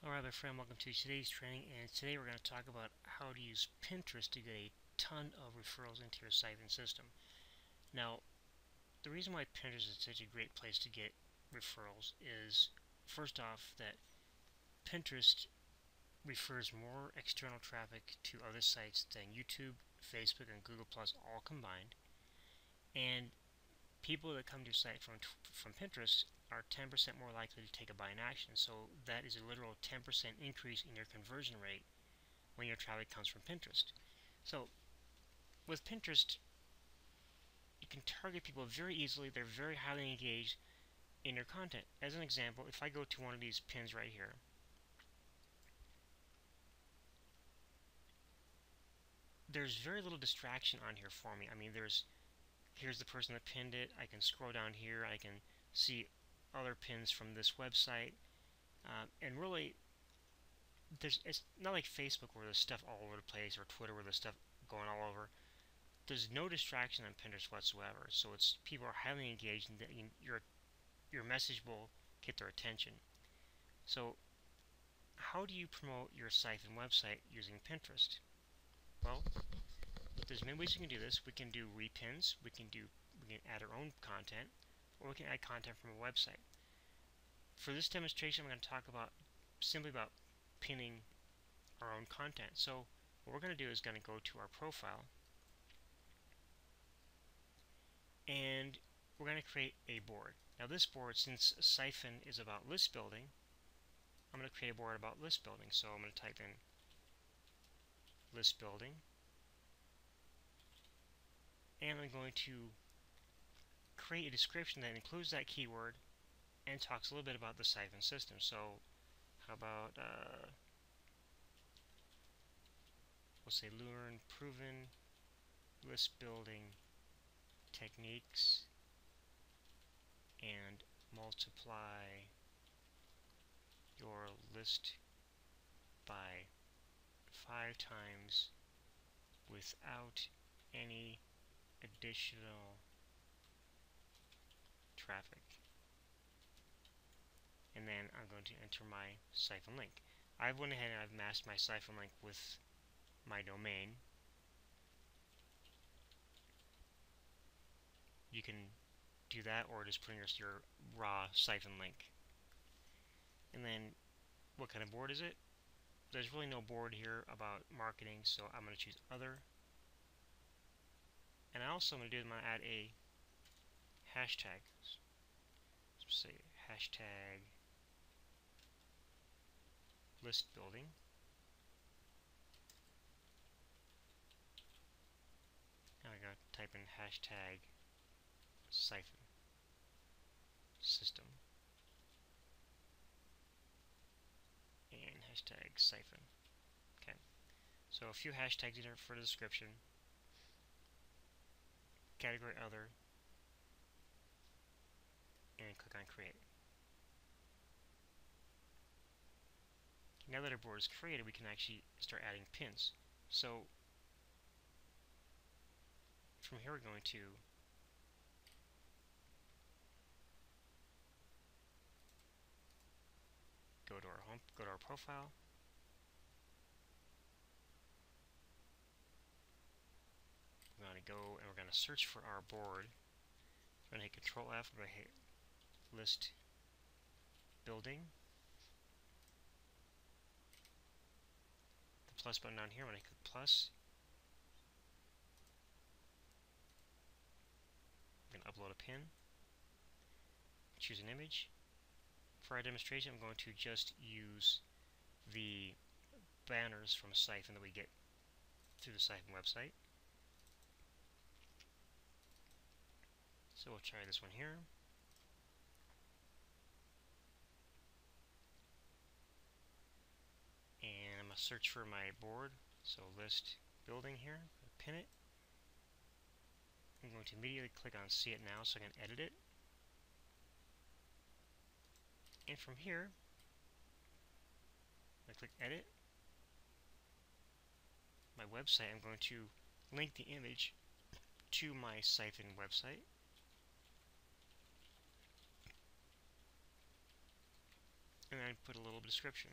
Alright, my friend, welcome to today's training, and today we're going to talk about how to use Pinterest to get a ton of referrals into your siphon system. Now, the reason why Pinterest is such a great place to get referrals is, first off, that Pinterest refers more external traffic to other sites than YouTube, Facebook, and Google Plus all combined, and people that come to your site from Pinterest are 10% more likely to take a buying action. So that is a literal 10% increase in your conversion rate when your traffic comes from Pinterest. So with Pinterest, you can target people very easily. They're very highly engaged in your content. As an example, if I go to one of these pins right here, there's very little distraction on here for me. I mean, here's the person that pinned it. I can scroll down here. I can see other pins from this website. And really, it's not like Facebook where there's stuff all over the place, or Twitter where there's stuff going all over. There's no distraction on Pinterest whatsoever. So people are highly engaged, and your message will get their attention. So how do you promote your siphon website using Pinterest? Well, there's many ways you can do this. We can do repins. We can add our own content, or we can add content from a website. For this demonstration, I'm going to talk simply about pinning our own content. So what we're going to do is going to go to our profile, and we're going to create a board. Now this board, since Siphon is about list building, I'm going to create a board about list building. So I'm going to type in list building, and I'm going to create a description that includes that keyword and talks a little bit about the Siphon system. So how about we'll say learn proven list building techniques and multiply your list by 5 times without any additional traffic. And then I'm going to enter my siphon link. I've went ahead and I've masked my siphon link with my domain. You can do that, or just put in your raw siphon link. And then what kind of board is it? There's really no board here about marketing, so I'm going to choose other. And I also am going to do is I'm going to add a hashtag. So say hashtag list building. Now I'm going to type in hashtag siphon system and hashtag siphon. Okay, so a few hashtags in here for the description. Category other, and click on create. Now that our board is created, we can actually start adding pins. So from here we're going to go to our profile, we're going to go and we're going to search for our board. We're going to hit Control F, we're going to hit list building. The plus button down here, I'm going to click plus. I'm going to upload a pin, choose an image. For our demonstration, I'm going to just use the banners from Siphon that we get through the Siphon website. So we'll try this one here. And I'm going to search for my board. So list building here, pin it. I'm going to immediately click on see it now so I can edit it. And from here, I click edit. My website, I'm going to link the image to my Siphon website. And then put a little description.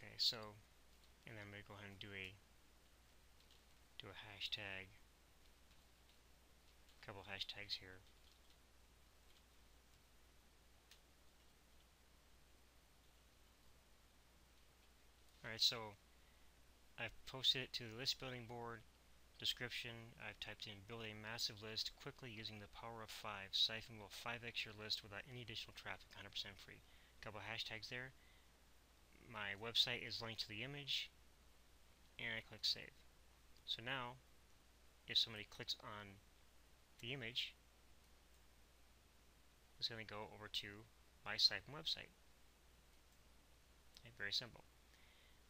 Okay, so, and then I'm going to go ahead and do a hashtag, a couple hashtags here. Alright, so I've posted it to the list building board. Description, I've typed in build a massive list quickly using the power of 5. Siphon will 5x your list without any additional traffic, 100% free. A couple of hashtags there. My website is linked to the image, and I click save. So now, if somebody clicks on the image, it's going to go over to my Siphon website. Okay, very simple.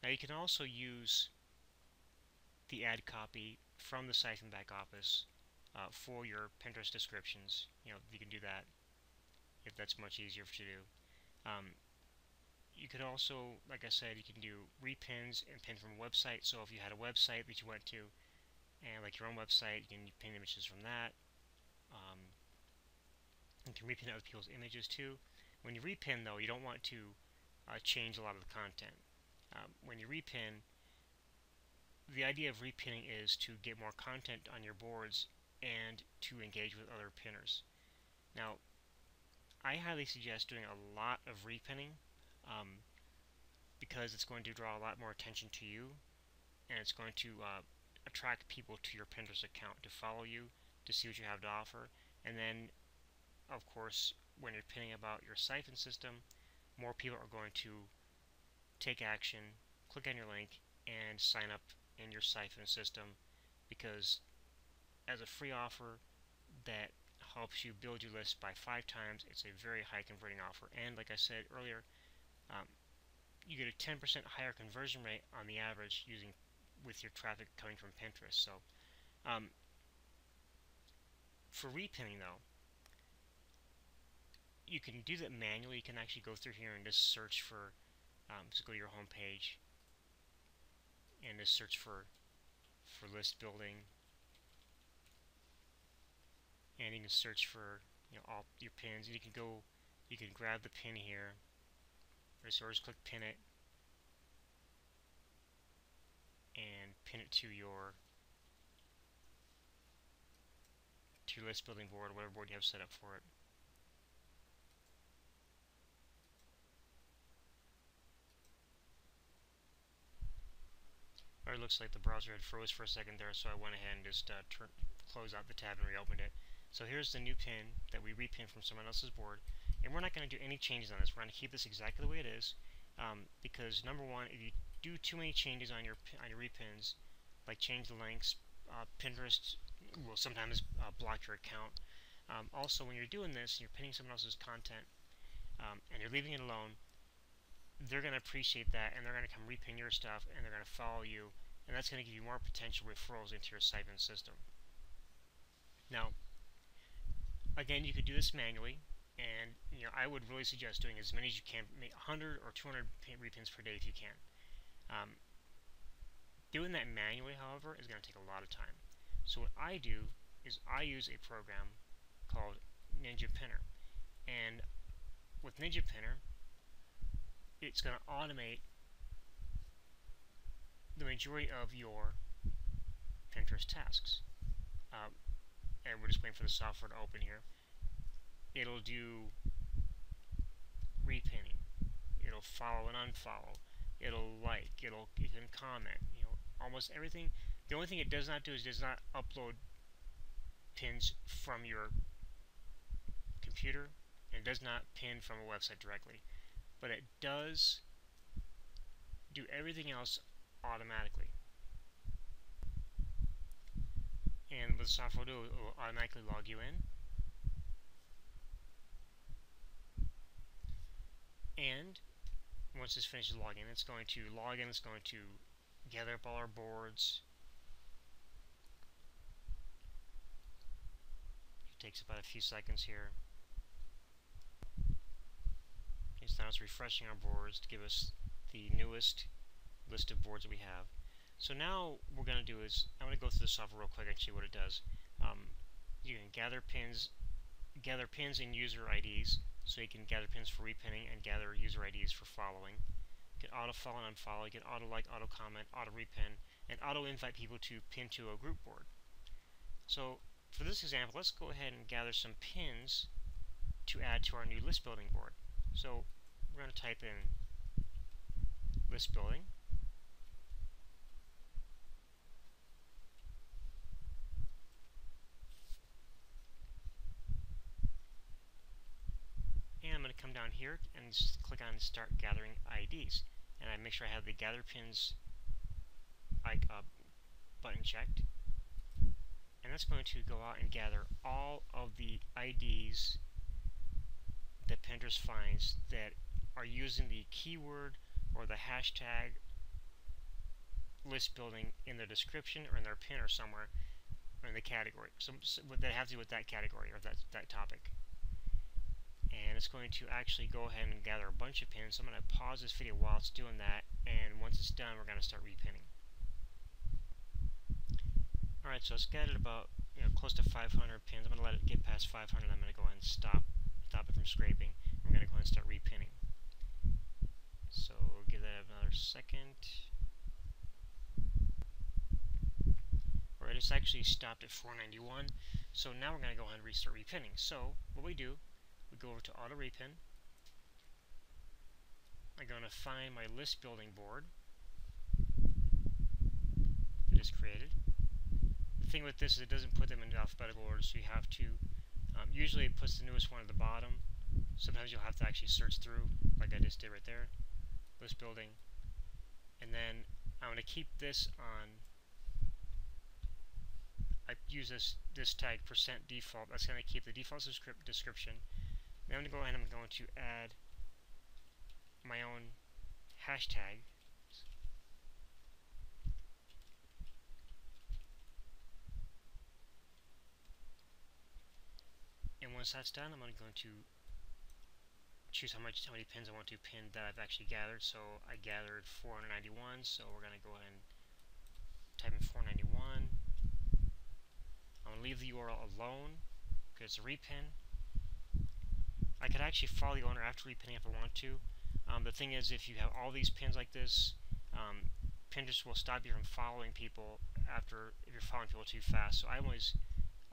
Now you can also use the ad copy from the Siphon back office for your Pinterest descriptions. You can do that if that's much easier to do. You could also, like I said, you can do repins and pin from a website. So if you had a website that you went to, and like your own website, you can pin images from that. You can repin other people's images too. When you repin, though, you don't want to change a lot of the content. When you repin, the idea of repinning is to get more content on your boards and to engage with other pinners. Now, I highly suggest doing a lot of repinning because it's going to draw a lot more attention to you, and it's going to attract people to your Pinterest account to follow you, to see what you have to offer. And then, of course, when you're pinning about your Siphon system, more people are going to take action, click on your link, and sign up in your Siphon system, because as a free offer that helps you build your list by 5 times, it's a very high converting offer. And like I said earlier, you get a 10% higher conversion rate on the average with your traffic coming from Pinterest. So for repinning, though, you can do that manually. You can actually go through here and just search for, just go to your home page and just search for list building, and you can search for all your pins. And you can grab the pin here, or just click pin it, and pin it to your list building board, or whatever board you have set up for it. Or it looks like the browser had froze for a second there, so I went ahead and just close out the tab and reopened it. So here's the new pin that we repinned from someone else's board, and we're not going to do any changes on this. We're going to keep this exactly the way it is, because number one, if you do too many changes on your repins, like change the links, Pinterest will sometimes block your account. Also, when you're doing this, you're pinning someone else's content, and you're leaving it alone, they're going to appreciate that, and they're going to come repin your stuff, and they're going to follow you, and that's going to give you more potential referrals into your Siphon system. Now, again, you could do this manually, and I would really suggest doing as many as you can, 100 or 200 repins per day if you can. Doing that manually, however, is going to take a lot of time. So what I do is I use a program called Ninja Pinner, and with Ninja Pinner, it's going to automate the majority of your Pinterest tasks. And we're just waiting for the software to open here. It'll do repinning. It'll follow and unfollow. It'll like. You can comment. Almost everything. The only thing it does not do is does not upload pins from your computer, and it does not pin from a website directly. But it does do everything else automatically. And what the software will do, it will automatically log you in. And once this finishes logging, it's going to log in, it's going to gather up all our boards. It takes about a few seconds here. Now it's refreshing our boards to give us the newest list of boards that we have. So now what we're going to do is, I'm going to go through the software real quick and show you what it does. You can gather pins and user IDs, so you can gather pins for repinning and gather user IDs for following. You can auto follow and unfollow, you can auto like, auto comment, auto repin, and auto invite people to pin to a group board. So for this example, let's go ahead and gather some pins to add to our new list building board. So we're going to type in list building. And I'm going to come down here and just click on Start Gathering IDs. And I make sure I have the Gather Pins button checked. And that's going to go out and gather all of the IDs that Pinterest finds that are using the keyword or the hashtag list building in their description or in their pin or somewhere or in the category. So that have to do with that category or that topic. And it's going to actually go ahead and gather a bunch of pins. So I'm going to pause this video while it's doing that, and once it's done, we're going to start repinning. Alright, so it's gathered about close to 500 pins. I'm going to let it get past 500. I'm going to go ahead and stop it from scraping. We're going to go ahead and start repinning. So give that another second. Alright, it's actually stopped at 491. So now we're going to go ahead and restart repinning. So what we do, we go over to auto repin. I'm going to find my list building board that is created. The thing with this is it doesn't put them in alphabetical order, so you have to, usually it puts the newest one at the bottom. Sometimes you'll have to actually search through, like I just did right there, list building. And then I'm going to keep this on, I use this tag %default, that's going to keep the default description. Now I'm going to go ahead and I'm going to add my own hashtag. And once that's done, I'm going to choose how many pins I want to pin that I've actually gathered. So I gathered 491, so we're going to go ahead and type in 491. I'm going to leave the URL alone because it's a repin. I could actually follow the owner after repinning if I want to. The thing is, if you have all these pins like this, Pinterest will stop you from following people if you're following people too fast. So I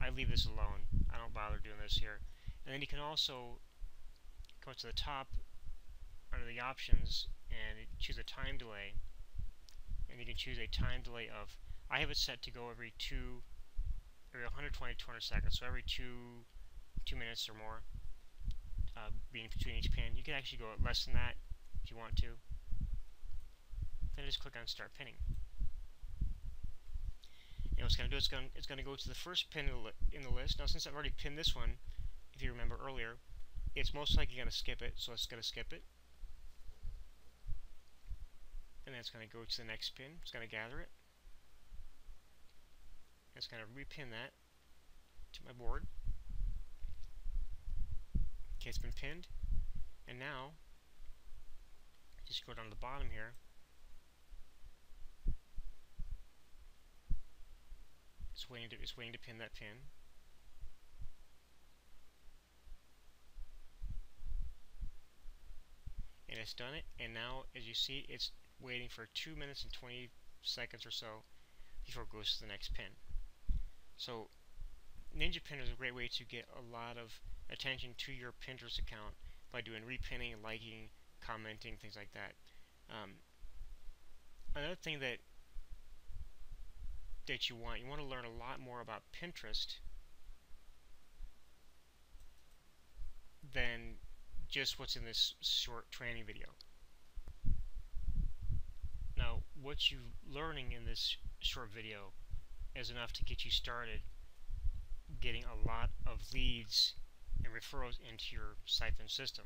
leave this alone. I don't bother doing this here. And then you can also go to the top under the options and choose a time delay. And you can choose a time delay of, I have it set to go every 120 to 200 seconds. So every 2 minutes or more. Being between each pin. You can actually go less than that if you want to. Then just click on Start Pinning. And what it's going to do, it's going to go to the first pin in the list. Now, since I've already pinned this one, if you remember earlier, it's most likely going to skip it, so it's going to skip it. And then it's going to go to the next pin. It's going to gather it. And it's going to repin that to my board. Okay, it's been pinned, and now just go down to the bottom here. It's waiting to pin that pin. And it's done it, and now as you see, it's waiting for 2 minutes and 20 seconds or so before it goes to the next pin. So Ninja Pinner is a great way to get a lot of attention to your Pinterest account by doing repinning, liking, commenting, things like that. Another thing that you want to learn a lot more about Pinterest than just what's in this short training video. Now, what you're learning in this short video is enough to get you started getting a lot of leads and referrals into your 5iphon system.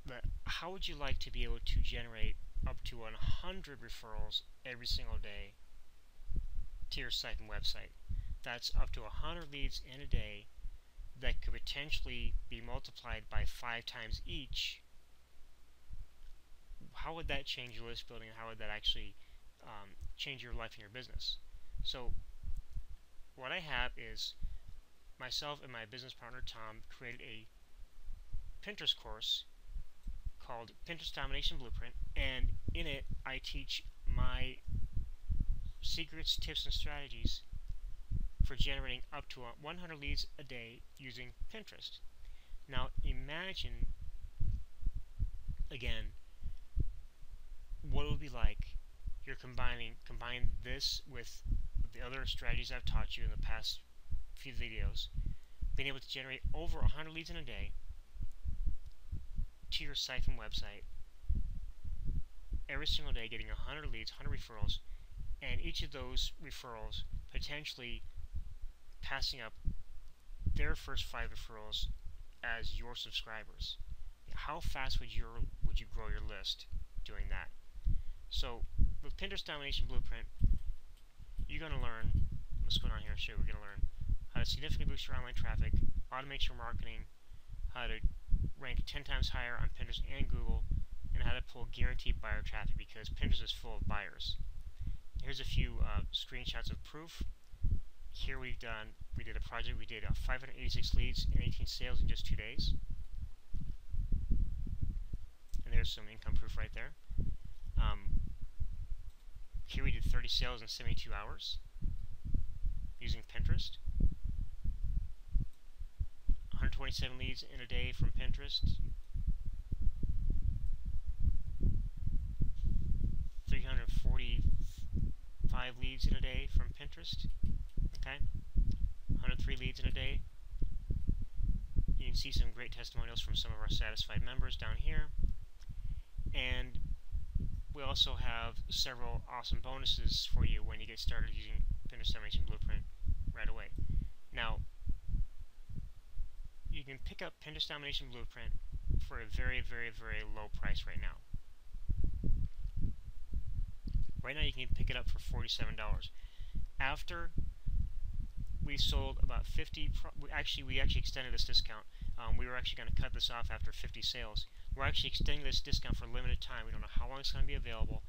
But how would you like to be able to generate up to 100 referrals every single day to your 5iphon website? That's up to 100 leads in a day that could potentially be multiplied by 5 times each. How would that change your list building, and how would that actually change your life and your business? So what I have is myself and my business partner Tom created a Pinterest course called Pinterest Domination Blueprint, and in it I teach my secrets, tips, and strategies for generating up to 100 leads a day using Pinterest. Now imagine, again, what it would be like you're combine this with the other strategies I've taught you in the past few videos, being able to generate over 100 leads in a day to your siphon website every single day, getting 100 leads, 100 referrals, and each of those referrals potentially passing up their first 5 referrals as your subscribers. How fast would you grow your list doing that? So with Pinterest Domination Blueprint, you're going to learn, let's go down here and show you what we're going to learn: how to significantly boost your online traffic, automate your marketing, how to rank 10 times higher on Pinterest and Google, and how to pull guaranteed buyer traffic, because Pinterest is full of buyers. Here's a few screenshots of proof. Here we did a project, we did 586 leads and 18 sales in just 2 days. And there's some income proof right there. Here we did 30 sales in 72 hours using Pinterest. 127 leads in a day from Pinterest. 345 leads in a day from Pinterest. Okay, 103 leads in a day. You can see some great testimonials from some of our satisfied members down here. And we also have several awesome bonuses for you when you get started using Pinterest Domination Blueprint right away. Now, you can pick up Pinterest Domination Blueprint for a very, very, very low price right now. Right now you can pick it up for $47. After we sold about 50, we actually extended this discount. We were actually going to cut this off after 50 sales. We're actually extending this discount for a limited time. We don't know how long it's going to be available.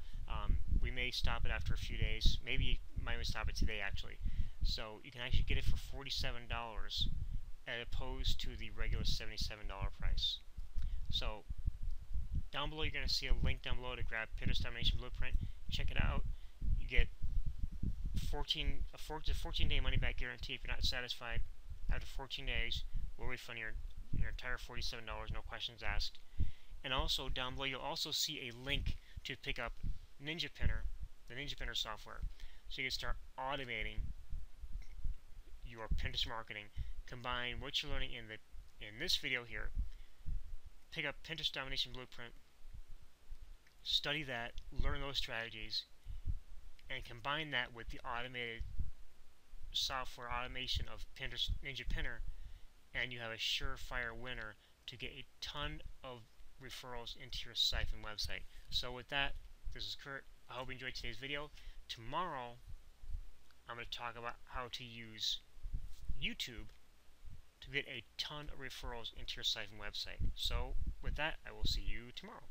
We may stop it after a few days. Maybe might even stop it today, actually. So you can actually get it for $47 as opposed to the regular $77 price. So down below you're going to see a link down below to grab Pinterest Domination Blueprint. Check it out. You get a 14-day money-back guarantee. If you're not satisfied after 14 days, we'll refund your entire $47, no questions asked. And also down below you'll also see a link to pick up Ninja Pinner, the Ninja Pinner software, so you can start automating your Pinterest marketing. Combine what you're learning in this video here, pick up Pinterest Domination Blueprint, study that, learn those strategies, and combine that with the automated software automation of Pinterest Ninja Pinner, and you have a surefire winner to get a ton of referrals into your siphon website. So with that, this is Kurt. I hope you enjoyed today's video. Tomorrow, I'm going to talk about how to use YouTube to get a ton of referrals into your siphon website. So with that, I will see you tomorrow.